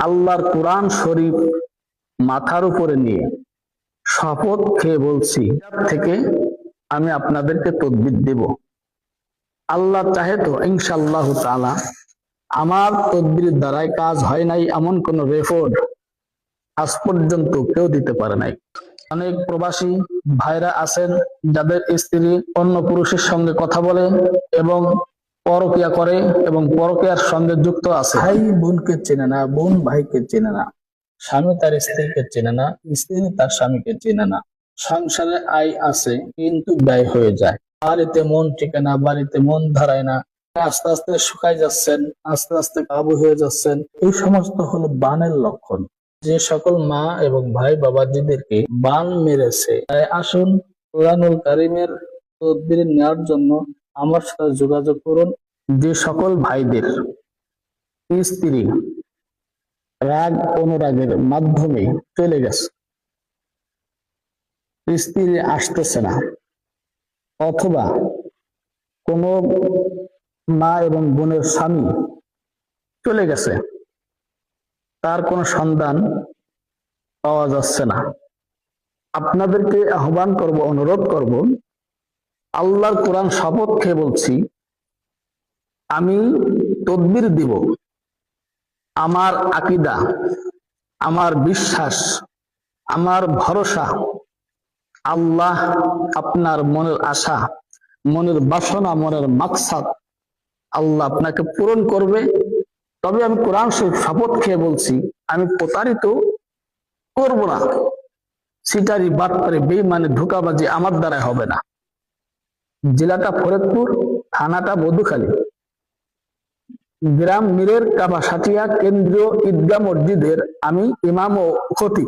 আল্লাহর কোরআন শরীফ মাথার উপরে নিয়ে শপথ খেয়ে বলছি থেকে আমি আপনাদেরকে তদবির দেব। আল্লাহ চাহে তো ইনশাআল্লাহ তাআলা আমার তদবির দ্বারাই কাজ হয় নাই এমন কোন রেকর্ড আজ পর্যন্ত কেউ দিতে পারে নাই। অনেক প্রবাসী ভাইরা আছেন যাদের স্ত্রী অন্য পুরুষের সঙ্গে কথা বলে এবং পরকিয়া করে এবং পরকিয়ার সঙ্গে যুক্ত আছে। ভাই বোনকে চেনে না, বোন ভাইকে চেনে না, স্বামী তার স্ত্রীকে চেনে না, স্ত্রী তার স্বামীকে চেনে না। সংসারে আয় আছে কিন্তু ব্যয় হয়ে যায়। বাড়িতে মন টিকে না, বাড়িতে মন ধরায় না, আস্তে আস্তে শুকায় যাচ্ছেন, আস্তে আস্তে কাবু হয়ে যাচ্ছেন। এই সমস্ত হলো বানের লক্ষণ। যে সকল মা এবং ভাই বাবাজিদেরকে বান মেরেছে, তাই আসুন কোরআনুল কারীমের তদবির নেওয়ার জন্য আমার সাথে যোগাযোগ করুন। যে সকল ভাইদের স্ত্রী রাগ অনুরাগের মাধ্যমে চলে গেছে, স্ত্রী আসতেছে না, অথবা কোন মা এবং বোনের স্বামী চলে গেছে, তার কোনো সন্ধান পাওয়া যাচ্ছে না, আপনাদেরকে আহ্বান করব, অনুরোধ করব, আল্লাহর কোরআন শপথ খেয়ে বলছি আমি তদবির দিব। আমার আকীদা, আমার বিশ্বাস, আমার ভরসা, আল্লাহ আপনার মনের আশা, মনের বাসনা, মনের মাকসাদ আল্লাহ আপনাকে পূরণ করবে। তবে আমি কোরআন শরীফ শপথ খেয়ে বলছি আমি প্রতারিত করব না, সিটারি বাটপারি বেঈমানি ধোঁকাবাজি আমার দ্বারা হবে না। জেলাটা ফরিদপুর, থানাটা মধুখালী, গ্রাম মিরের কাবা সাটিয়া, কেন্দ্রীয় ঈদগাহ মসজিদের আমি ইমাম ও খতিব।